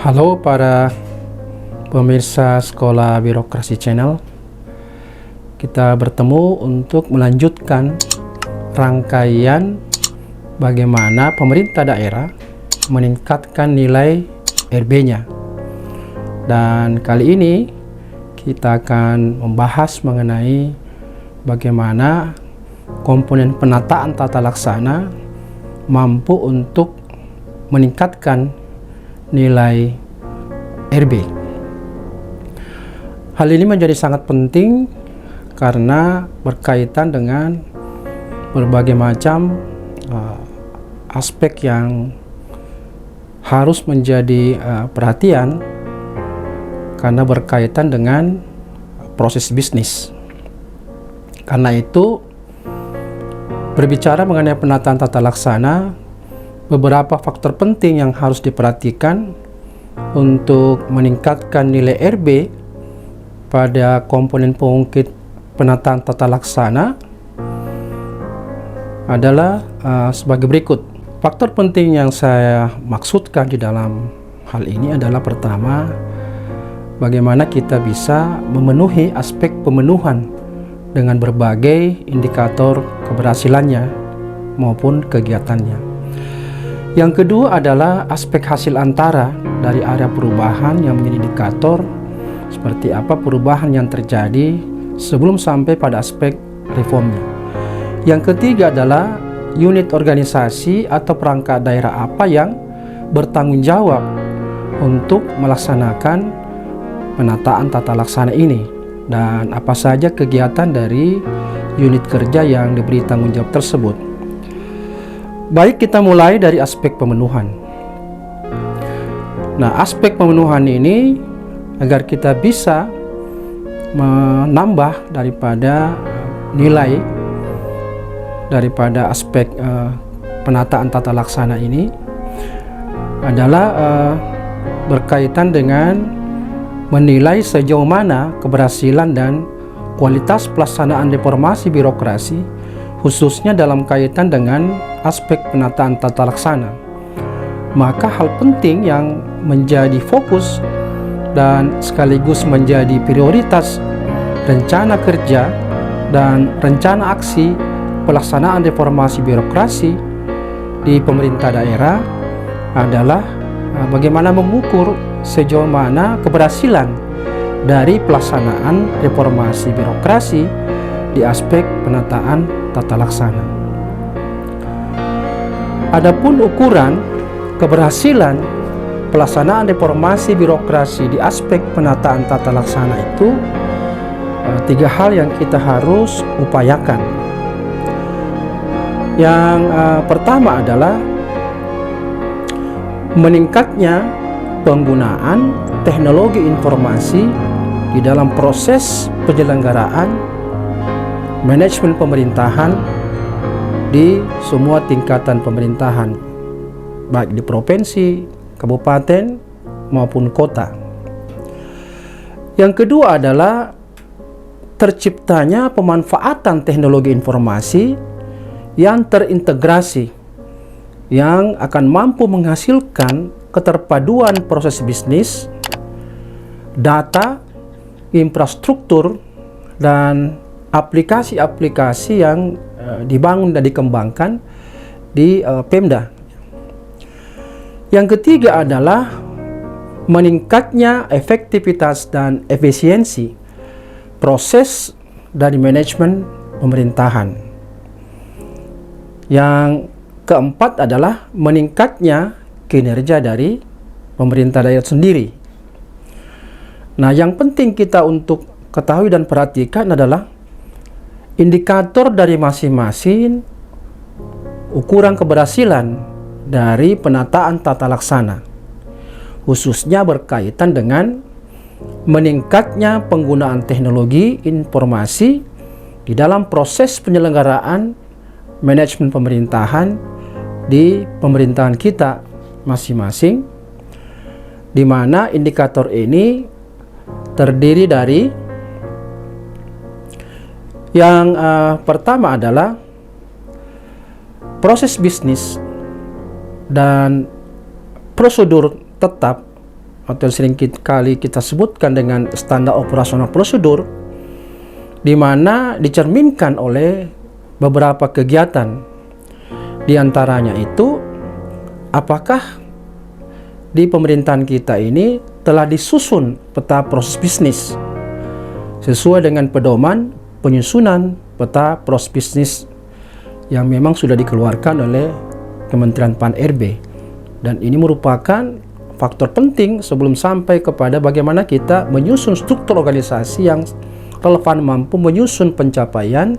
Halo para pemirsa Sekolah Birokrasi Channel. Kita bertemu untuk melanjutkan rangkaian bagaimana pemerintah daerah meningkatkan nilai RB-nya. Dan kali ini kita akan membahas mengenai bagaimana komponen penataan tata laksana mampu untuk meningkatkan nilai RB. Hal ini menjadi sangat penting karena berkaitan dengan berbagai macam aspek yang harus menjadi perhatian karena berkaitan dengan proses bisnis. Karena itu, berbicara mengenai penataan tata laksana, beberapa faktor penting yang harus diperhatikan untuk meningkatkan nilai RB pada komponen pengungkit penataan tata laksana adalah sebagai berikut. Faktor penting yang saya maksudkan di dalam hal ini adalah pertama, bagaimana kita bisa memenuhi aspek pemenuhan dengan berbagai indikator keberhasilannya maupun kegiatannya. Yang kedua adalah aspek hasil antara dari area perubahan yang menjadi indikator seperti apa perubahan yang terjadi sebelum sampai pada aspek reformnya. Yang ketiga adalah unit organisasi atau perangkat daerah apa yang bertanggung jawab untuk melaksanakan penataan tata laksana ini, dan apa saja kegiatan dari unit kerja yang diberi tanggung jawab tersebut. Baik, kita mulai dari aspek pemenuhan. Nah, aspek pemenuhan ini agar kita bisa menambah daripada nilai daripada aspek penataan tata laksana ini adalah berkaitan dengan menilai sejauh mana keberhasilan dan kualitas pelaksanaan reformasi birokrasi, khususnya dalam kaitan dengan aspek penataan tata laksana. Maka hal penting yang menjadi fokus dan sekaligus menjadi prioritas rencana kerja dan rencana aksi pelaksanaan reformasi birokrasi di pemerintah daerah adalah bagaimana mengukur sejauh mana keberhasilan dari pelaksanaan reformasi birokrasi di aspek penataan tata laksana. Adapun ukuran keberhasilan pelaksanaan reformasi birokrasi di aspek penataan tata laksana itu tiga hal yang kita harus upayakan. Yang pertama adalah meningkatnya penggunaan teknologi informasi di dalam proses penyelenggaraan manajemen pemerintahan di semua tingkatan pemerintahan, baik di provinsi, kabupaten, maupun kota. Yang kedua adalah terciptanya pemanfaatan teknologi informasi yang terintegrasi, yang akan mampu menghasilkan keterpaduan proses bisnis, data, infrastruktur, dan aplikasi-aplikasi yang dibangun dan dikembangkan di Pemda. Yang ketiga adalah meningkatnya efektivitas dan efisiensi proses dari manajemen pemerintahan. Yang keempat adalah meningkatnya kinerja dari pemerintah daerah sendiri. Nah, yang penting kita untuk ketahui dan perhatikan adalah indikator dari masing-masing ukuran keberhasilan dari penataan tata laksana, khususnya berkaitan dengan meningkatnya penggunaan teknologi informasi di dalam proses penyelenggaraan manajemen pemerintahan di pemerintahan kita masing-masing, di mana indikator ini terdiri dari yang pertama adalah proses bisnis dan prosedur tetap atau sering kali kita sebutkan dengan standar operasional prosedur, di mana dicerminkan oleh beberapa kegiatan. Di antaranya itu, apakah di pemerintahan kita ini telah disusun peta proses bisnis sesuai dengan pedoman penyusunan peta proses bisnis yang memang sudah dikeluarkan oleh Kementerian Pan-RB, dan ini merupakan faktor penting sebelum sampai kepada bagaimana kita menyusun struktur organisasi yang relevan, mampu menyusun pencapaian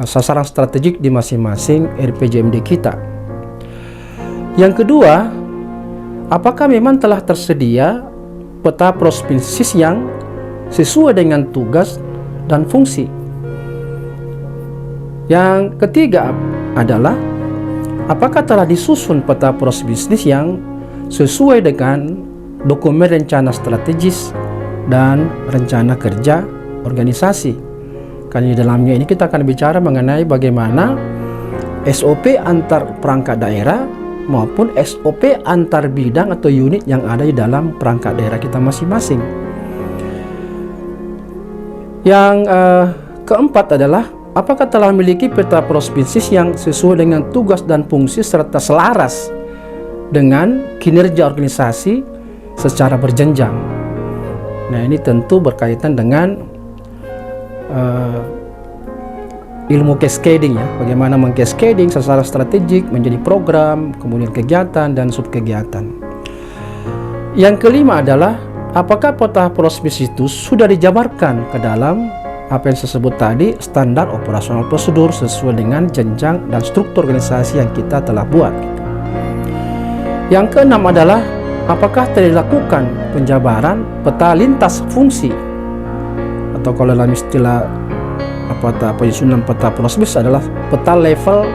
sasaran strategik di masing-masing RPJMD kita. Yang kedua, apakah memang telah tersedia peta proses bisnis yang sesuai dengan tugas dan fungsi? Yang ketiga adalah apakah telah disusun peta proses bisnis yang sesuai dengan dokumen rencana strategis dan rencana kerja organisasi? Karena di dalamnya ini kita akan bicara mengenai bagaimana SOP antar perangkat daerah maupun SOP antar bidang atau unit yang ada di dalam perangkat daerah kita masing-masing. Yang keempat adalah apakah telah memiliki peta proses bisnis yang sesuai dengan tugas dan fungsi serta selaras dengan kinerja organisasi secara berjenjang. Nah, ini tentu berkaitan dengan ilmu cascading ya, bagaimana mengcascading secara strategik menjadi program, kemudian kegiatan dan subkegiatan. Yang kelima adalah apakah peta proses bisnis itu sudah dijabarkan ke dalam apa yang saya sebut tadi, standar operasional prosedur sesuai dengan jenjang dan struktur organisasi yang kita telah buat. Yang keenam adalah apakah telah dilakukan penjabaran peta lintas fungsi, atau kalau dalam istilah penyusunan peta proses adalah peta level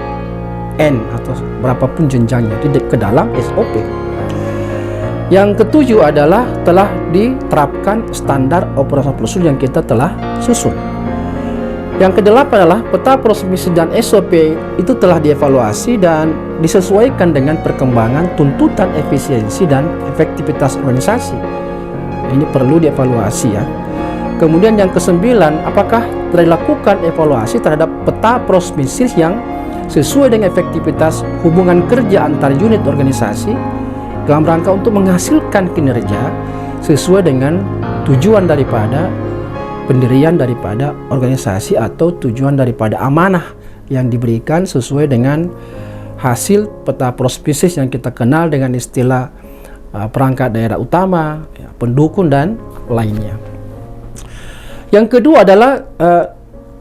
N atau berapapun jenjangnya ke dalam SOP. Yang ketujuh adalah telah diterapkan standar operasional prosedur yang kita telah susun. Yang kedelapan adalah peta proses bisnis dan SOP itu telah dievaluasi dan disesuaikan dengan perkembangan tuntutan efisiensi dan efektivitas organisasi. Ini perlu dievaluasi ya. Kemudian yang kesembilan, apakah telah dilakukan evaluasi terhadap peta proses bisnis yang sesuai dengan efektivitas hubungan kerja antar unit organisasi dalam rangka untuk menghasilkan kinerja sesuai dengan tujuan daripada pendirian daripada organisasi atau tujuan daripada amanah yang diberikan sesuai dengan hasil peta proses bisnis yang kita kenal dengan istilah perangkat daerah utama, ya, pendukung dan lainnya. Yang kedua adalah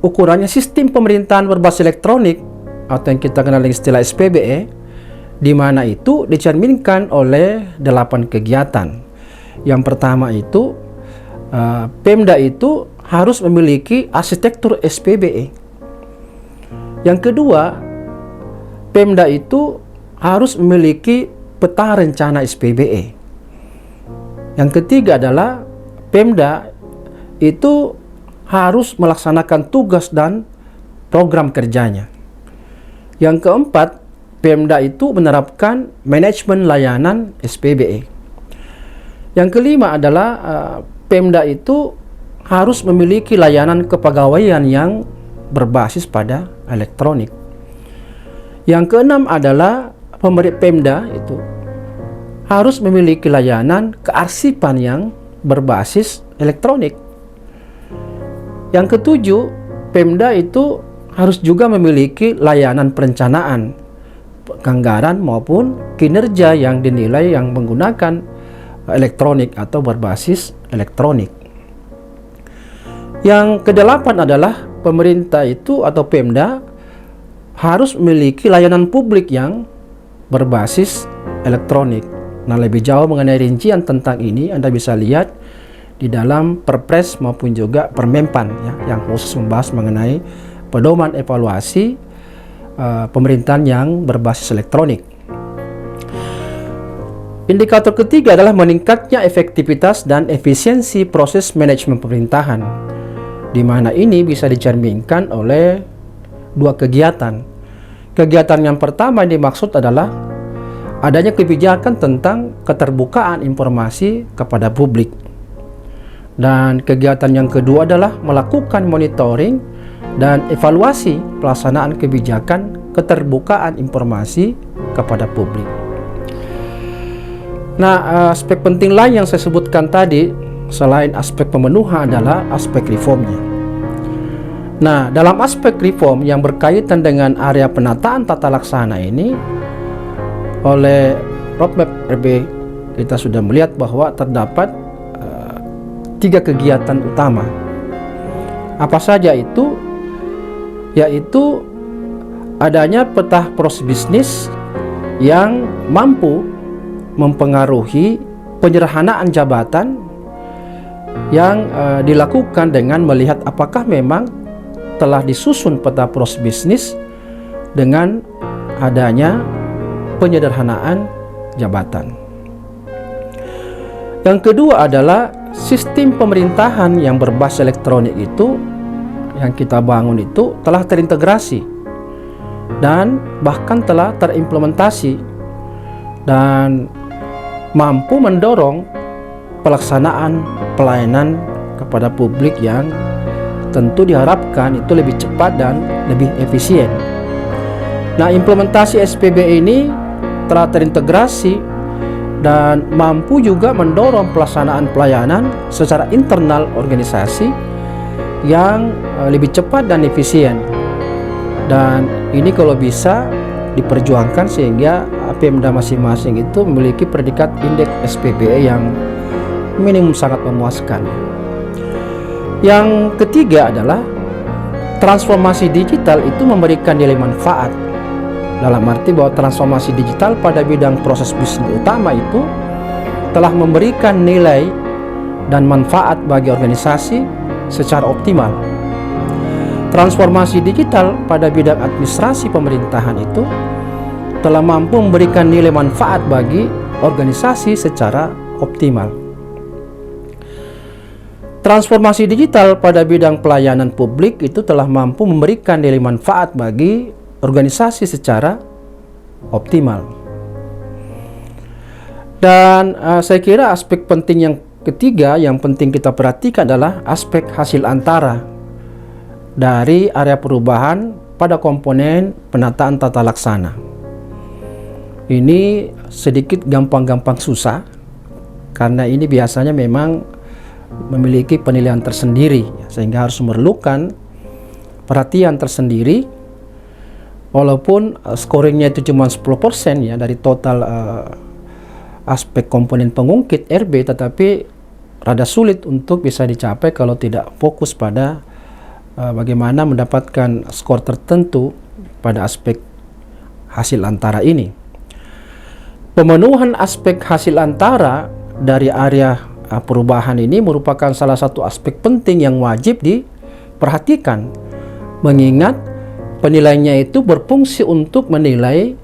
ukurannya sistem pemerintahan berbasis elektronik atau yang kita kenal dengan istilah SPBE, di mana itu dicerminkan oleh 8 kegiatan. Yang pertama itu Pemda itu harus memiliki arsitektur SPBE. Yang kedua, Pemda itu harus memiliki peta rencana SPBE. Yang ketiga adalah Pemda itu harus melaksanakan tugas dan program kerjanya. Yang keempat, Pemda itu menerapkan manajemen layanan SPBE. Yang kelima adalah Pemda itu harus memiliki layanan kepegawaian yang berbasis pada elektronik. Yang keenam adalah Pemda itu harus memiliki layanan kearsipan yang berbasis elektronik. Yang ketujuh, Pemda itu harus juga memiliki layanan perencanaan, anggaran maupun kinerja yang dinilai yang menggunakan elektronik atau berbasis elektronik. Yang kedelapan adalah pemerintah itu atau Pemda harus memiliki layanan publik yang berbasis elektronik. Nah, lebih jauh mengenai rincian tentang ini Anda bisa lihat di dalam Perpres maupun juga Permenpan ya, yang khusus membahas mengenai pedoman evaluasi pemerintahan yang berbasis elektronik. Indikator ketiga adalah meningkatnya efektivitas dan efisiensi proses manajemen pemerintahan, di mana ini bisa dicerminkan oleh 2 kegiatan. Kegiatan yang pertama yang dimaksud adalah adanya kebijakan tentang keterbukaan informasi kepada publik. Dan kegiatan yang kedua adalah melakukan monitoring dan evaluasi pelaksanaan kebijakan keterbukaan informasi kepada publik. Nah, aspek penting lain yang saya sebutkan tadi selain aspek pemenuhan adalah aspek reformnya. Nah, dalam aspek reform yang berkaitan dengan area penataan tata laksana ini, oleh roadmap RB kita sudah melihat bahwa terdapat 3 kegiatan utama. Apa saja itu? Yaitu adanya peta proses bisnis yang mampu mempengaruhi penyederhanaan jabatan yang dilakukan dengan melihat apakah memang telah disusun peta proses bisnis dengan adanya penyederhanaan jabatan. Yang kedua adalah sistem pemerintahan yang berbasis elektronik itu yang kita bangun itu telah terintegrasi dan bahkan telah terimplementasi dan mampu mendorong pelaksanaan pelayanan kepada publik yang tentu diharapkan itu lebih cepat dan lebih efisien. Nah, implementasi SPB ini telah terintegrasi dan mampu juga mendorong pelaksanaan pelayanan secara internal organisasi yang lebih cepat dan efisien. Dan ini kalau bisa diperjuangkan sehingga Pemda masing-masing itu memiliki predikat indeks SPBE yang minimum sangat memuaskan. Yang ketiga adalah transformasi digital itu memberikan nilai manfaat. Dalam arti bahwa transformasi digital pada bidang proses bisnis utama itu telah memberikan nilai dan manfaat bagi organisasi secara optimal. Transformasi digital pada bidang administrasi pemerintahan itu telah mampu memberikan nilai manfaat bagi organisasi secara optimal. Transformasi digital pada bidang pelayanan publik itu telah mampu memberikan nilai manfaat bagi organisasi secara optimal. Dan saya kira aspek penting yang ketiga yang penting kita perhatikan adalah aspek hasil antara dari area perubahan pada komponen penataan tata laksana. Ini sedikit gampang-gampang susah karena ini biasanya memang memiliki penilaian tersendiri sehingga harus memerlukan perhatian tersendiri. Walaupun scoringnya itu cuma 10% ya dari total aspek komponen pengungkit RB, tetapi rada sulit untuk bisa dicapai kalau tidak fokus pada bagaimana mendapatkan skor tertentu pada aspek hasil antara ini. Pemenuhan aspek hasil antara dari area perubahan ini merupakan salah satu aspek penting yang wajib diperhatikan, mengingat penilaiannya itu berfungsi untuk menilai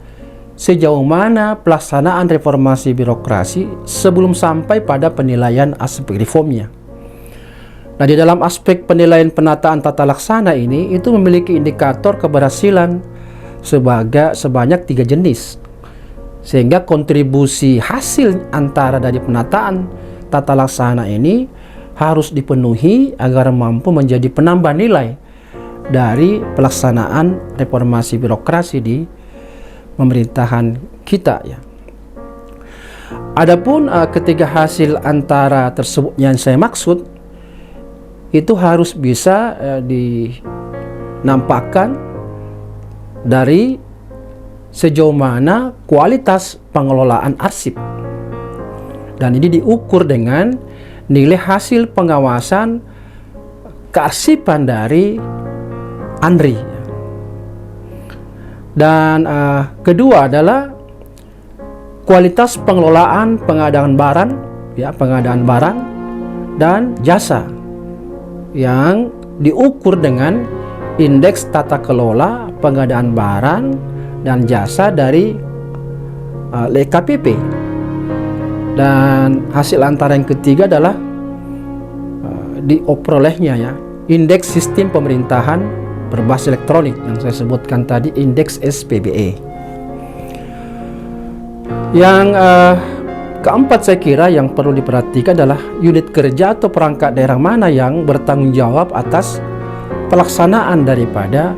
sejauh mana pelaksanaan reformasi birokrasi sebelum sampai pada penilaian aspek reformnya. Nah, di dalam aspek penilaian penataan tata laksana ini itu memiliki indikator keberhasilan sebanyak 3 jenis, sehingga kontribusi hasil antara dari penataan tata laksana ini harus dipenuhi agar mampu menjadi penambah nilai dari pelaksanaan reformasi birokrasi di pemerintahan kita ya. Adapun ketiga hasil antara tersebut yang saya maksud itu harus bisa dinampakkan dari sejauh mana kualitas pengelolaan arsip, dan ini diukur dengan nilai hasil pengawasan kearsipan dari ANRI. Dan kedua adalah kualitas pengelolaan pengadaan barang dan jasa yang diukur dengan indeks tata kelola pengadaan barang dan jasa dari LKPP. Dan hasil antara yang ketiga adalah diperolehnya ya indeks sistem pemerintahan berbasis elektronik yang saya sebutkan tadi, indeks SPBE. Yang keempat saya kira yang perlu diperhatikan adalah unit kerja atau perangkat daerah mana yang bertanggung jawab atas pelaksanaan daripada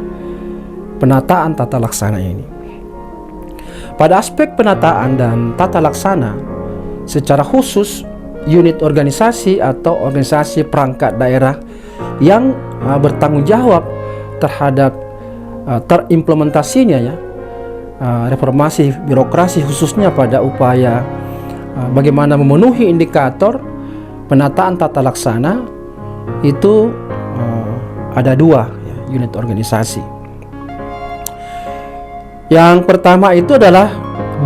penataan tata laksana ini. Pada aspek penataan dan tata laksana, secara khusus unit organisasi atau organisasi perangkat daerah yang bertanggung jawab terhadap terimplementasinya reformasi birokrasi, khususnya pada upaya bagaimana memenuhi indikator penataan tata laksana itu ada dua unit organisasi. Yang pertama itu adalah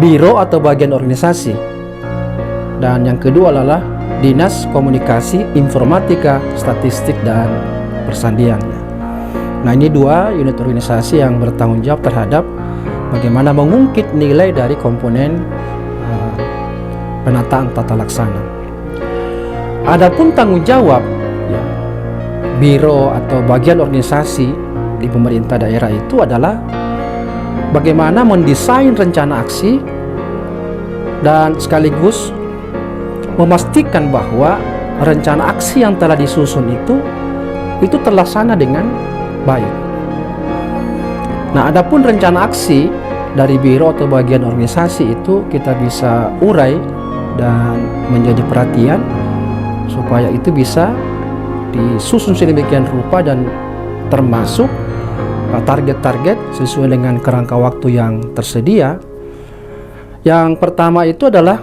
biro atau bagian organisasi, dan yang kedua adalah Dinas Komunikasi Informatika Statistik dan Persandian. Nah, ini dua unit organisasi yang bertanggung jawab terhadap bagaimana mengungkit nilai dari komponen penataan tata laksana. Adapun tanggung jawab biro atau bagian organisasi di pemerintah daerah itu adalah bagaimana mendesain rencana aksi dan sekaligus memastikan bahwa rencana aksi yang telah disusun itu terlaksana dengan baik. Nah, adapun rencana aksi dari biro atau bagian organisasi itu kita bisa urai dan menjadi perhatian supaya itu bisa disusun sedemikian rupa dan termasuk target-target sesuai dengan kerangka waktu yang tersedia. Yang pertama itu adalah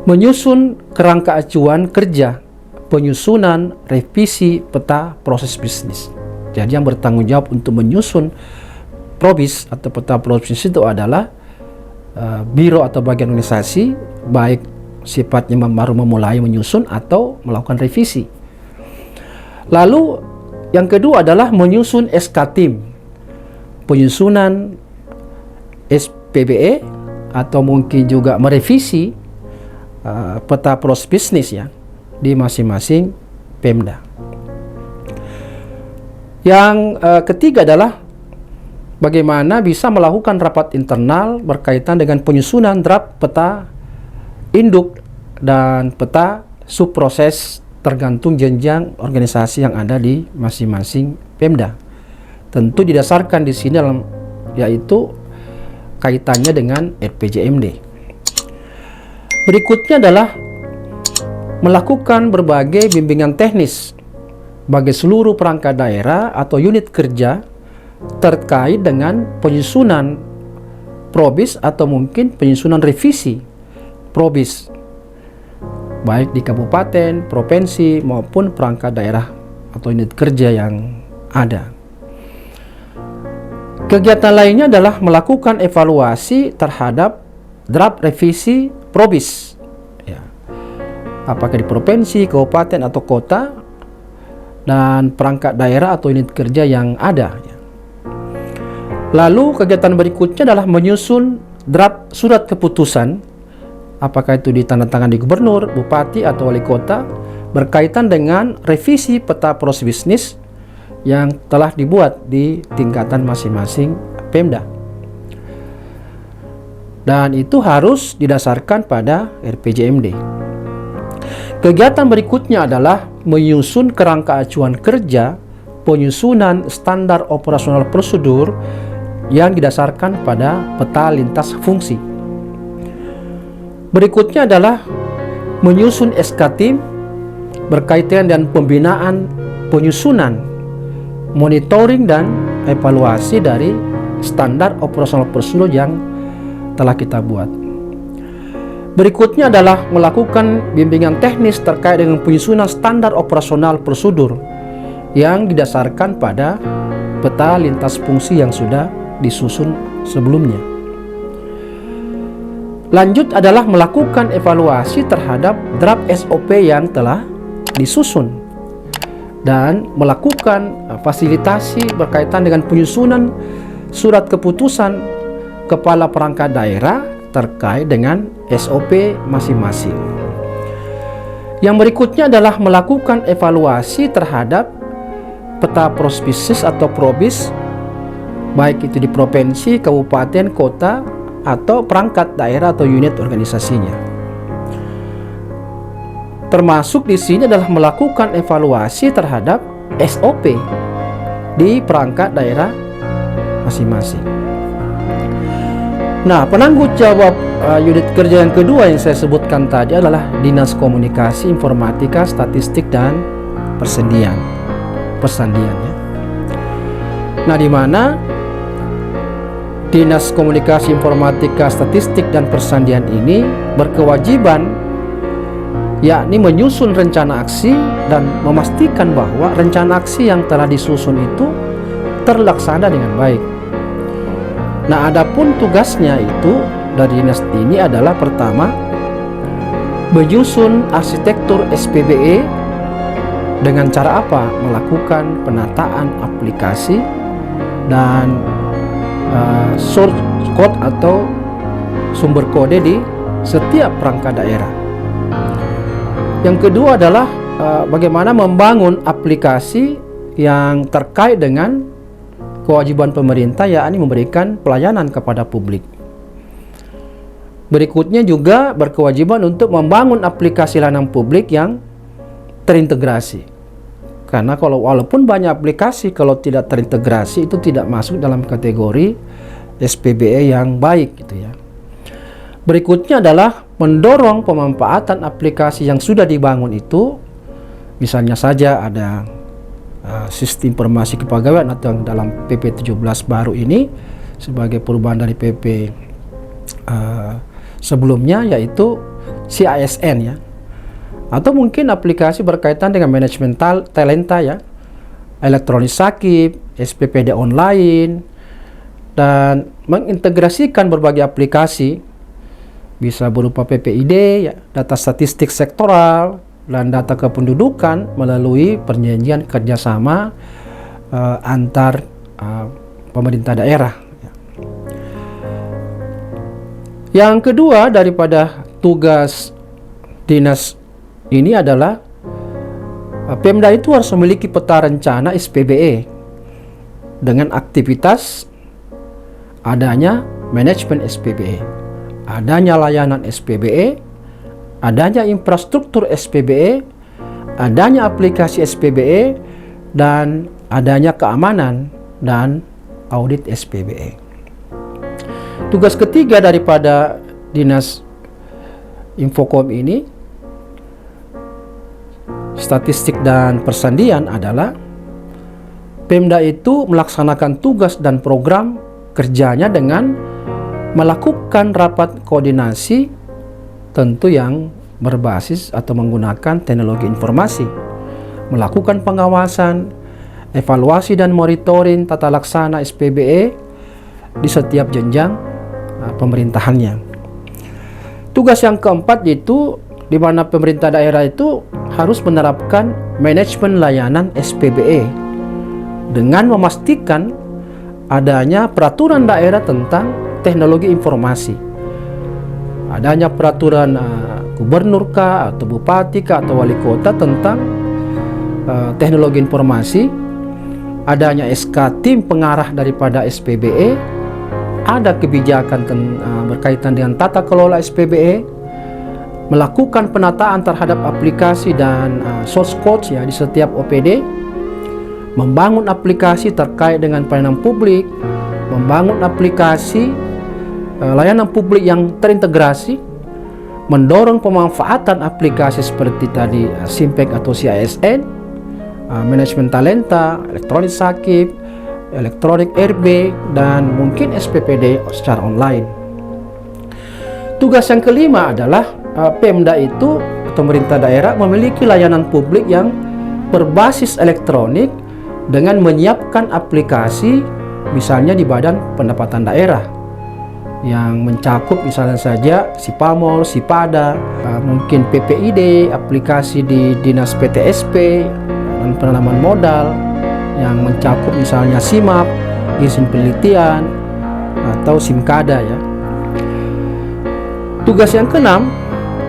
menyusun kerangka acuan kerja, penyusunan revisi peta proses bisnis. Jadi yang bertanggung jawab untuk menyusun probis atau peta proses bisnis itu adalah biro atau bagian organisasi, baik sifatnya baru memulai menyusun atau melakukan revisi. Lalu yang kedua adalah menyusun SK tim, penyusunan SPBE atau mungkin juga merevisi peta proses bisnis di masing-masing Pemda. Yang ketiga adalah bagaimana bisa melakukan rapat internal berkaitan dengan penyusunan draft peta induk dan peta subproses tergantung jenjang organisasi yang ada di masing-masing Pemda. Tentu didasarkan di sini yaitu kaitannya dengan RPJMD. Berikutnya adalah melakukan berbagai bimbingan teknis bagi seluruh perangkat daerah atau unit kerja terkait dengan penyusunan probis atau mungkin penyusunan revisi probis baik di kabupaten, provinsi maupun perangkat daerah atau unit kerja yang ada. Kegiatan lainnya adalah melakukan evaluasi terhadap draft revisi probis apakah di provinsi, kabupaten atau kota dan perangkat daerah atau unit kerja yang ada. Lalu kegiatan berikutnya adalah menyusun draft surat keputusan, apakah itu ditandatangani gubernur, bupati atau wali kota, berkaitan dengan revisi peta proses bisnis yang telah dibuat di tingkatan masing-masing Pemda. Dan itu harus didasarkan pada RPJMD. Kegiatan berikutnya adalah menyusun kerangka acuan kerja, penyusunan standar operasional prosedur yang didasarkan pada peta lintas fungsi. Berikutnya adalah menyusun SK tim berkaitan dengan pembinaan, penyusunan, monitoring dan evaluasi dari standar operasional prosedur yang telah kita buat. Berikutnya adalah melakukan bimbingan teknis terkait dengan penyusunan standar operasional prosedur yang didasarkan pada peta lintas fungsi yang sudah disusun sebelumnya. Lanjut adalah melakukan evaluasi terhadap draft SOP yang telah disusun dan melakukan fasilitasi berkaitan dengan penyusunan surat keputusan kepala perangkat daerah terkait dengan SOP masing-masing. Yang berikutnya adalah melakukan evaluasi terhadap peta prospis atau probis baik itu di provinsi, kabupaten, kota atau perangkat daerah atau unit organisasinya. Termasuk di sini adalah melakukan evaluasi terhadap SOP di perangkat daerah masing-masing. Nah, penanggung jawab unit kerja yang kedua yang saya sebutkan tadi adalah Dinas Komunikasi, Informatika, Statistik dan Persandian ya. Nah, di mana Dinas Komunikasi, Informatika, Statistik dan Persandian ini berkewajiban yakni menyusun rencana aksi dan memastikan bahwa rencana aksi yang telah disusun itu terlaksana dengan baik. Nah, adapun tugasnya itu dari dinas ini adalah pertama, menyusun arsitektur SPBE dengan cara apa? Melakukan penataan aplikasi dan source code atau sumber kode di setiap perangkat daerah. Yang kedua adalah bagaimana membangun aplikasi yang terkait dengan kewajiban pemerintah, yakni memberikan pelayanan kepada publik. Berikutnya juga berkewajiban untuk membangun aplikasi layanan publik yang terintegrasi. Karena walaupun banyak aplikasi, kalau tidak terintegrasi itu tidak masuk dalam kategori SPBE yang baik gitu ya. Berikutnya adalah mendorong pemanfaatan aplikasi yang sudah dibangun itu. Misalnya saja ada sistem informasi kepegawaian atau yang dalam PP 17 baru ini sebagai perubahan dari PP sebelumnya, yaitu CISN ya. Atau mungkin aplikasi berkaitan dengan manajemen talenta ya, elektronik sakit, SPPD online, dan mengintegrasikan berbagai aplikasi, bisa berupa PPID ya, data statistik sektoral, dan data kependudukan melalui perjanjian kerjasama antar pemerintah daerah. Yang kedua daripada tugas dinas ini adalah Pemda itu harus memiliki peta rencana SPBE dengan aktivitas adanya manajemen SPBE, adanya layanan SPBE, adanya infrastruktur SPBE, adanya aplikasi SPBE, dan adanya keamanan dan audit SPBE. Tugas ketiga daripada Dinas Infokom ini, Statistik dan Persandian, adalah Pemda itu melaksanakan tugas dan program kerjanya dengan melakukan rapat koordinasi tentu yang berbasis atau menggunakan teknologi informasi, melakukan pengawasan, evaluasi dan monitoring tata laksana SPBE di setiap jenjang pemerintahannya. Tugas yang keempat itu di mana pemerintah daerah itu harus menerapkan manajemen layanan SPBE dengan memastikan adanya peraturan daerah tentang teknologi informasi, adanya peraturan gubernur kah atau bupati kah atau wali kota tentang teknologi informasi, adanya SK tim pengarah daripada SPBE, ada kebijakan berkaitan dengan tata kelola SPBE, melakukan penataan terhadap aplikasi dan source code ya di setiap OPD, membangun aplikasi terkait dengan pelayanan publik, membangun aplikasi layanan publik yang terintegrasi, mendorong pemanfaatan aplikasi seperti tadi SIMPEK atau CISN, manajemen talenta, elektronik sakit, elektronik RB, dan mungkin SPPD secara online. Tugas yang kelima adalah Pemda itu atau pemerintah daerah memiliki layanan publik yang berbasis elektronik dengan menyiapkan aplikasi misalnya di Badan Pendapatan Daerah yang mencakup misalnya saja Sipamol, Sipada, mungkin PPID, aplikasi di Dinas PTSP dan penanaman modal yang mencakup misalnya SIMAP, izin penelitian, atau SIMKADA ya. Tugas yang keenam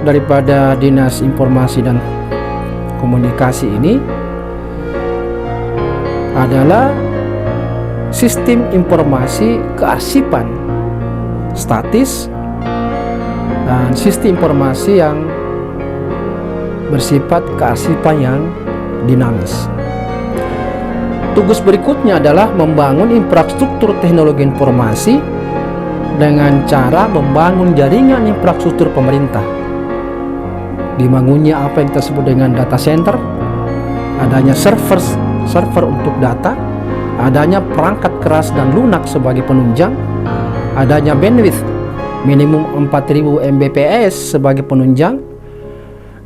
daripada Dinas Informasi dan Komunikasi ini adalah sistem informasi kearsipan statis dan sistem informasi yang bersifat kearsipan yang dinamis. Tugas berikutnya adalah membangun infrastruktur teknologi informasi dengan cara membangun jaringan infrastruktur pemerintah. Dibangunnya apa yang kita sebut dengan data center, adanya server untuk data, adanya perangkat keras dan lunak sebagai penunjang, adanya bandwidth minimum 4000 Mbps sebagai penunjang,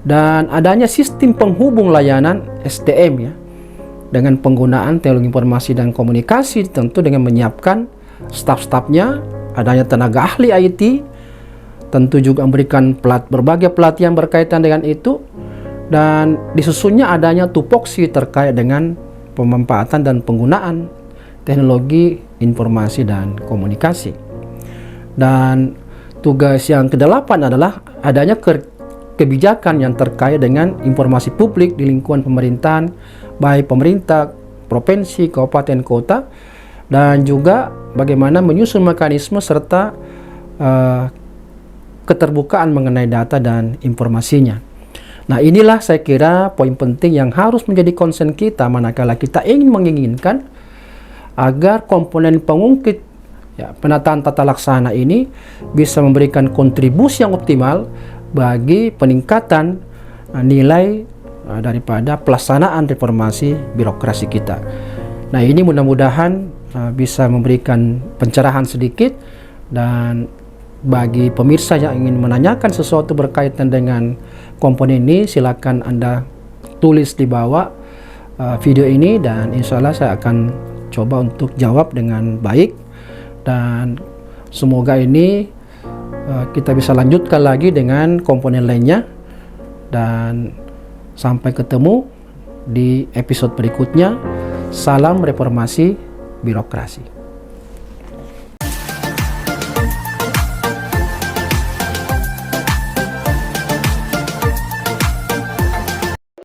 dan adanya sistem penghubung layanan SDM ya, dengan penggunaan teknologi informasi dan komunikasi, tentu dengan menyiapkan staf-stafnya, adanya tenaga ahli IT, tentu juga memberikan berbagai pelatihan berkaitan dengan itu, dan disusunnya adanya tupoksi terkait dengan pemanfaatan dan penggunaan teknologi informasi dan komunikasi. Dan tugas yang ke-8 adalah adanya kebijakan yang terkait dengan informasi publik di lingkungan pemerintahan, baik pemerintah, provinsi, kabupaten, kota, dan juga bagaimana menyusun mekanisme serta keterbukaan mengenai data dan informasinya. Nah, inilah saya kira poin penting yang harus menjadi concern kita manakala kita menginginkan agar komponen pengungkit penataan tata laksana ini bisa memberikan kontribusi yang optimal bagi peningkatan nilai daripada pelaksanaan reformasi birokrasi kita. Nah, ini mudah-mudahan bisa memberikan pencerahan sedikit, dan bagi pemirsa yang ingin menanyakan sesuatu berkaitan dengan komponen ini, silakan Anda tulis di bawah video ini, dan insya Allah saya akan coba untuk jawab dengan baik, dan semoga ini kita bisa lanjutkan lagi dengan komponen lainnya, dan sampai ketemu di episode berikutnya. Salam reformasi birokrasi.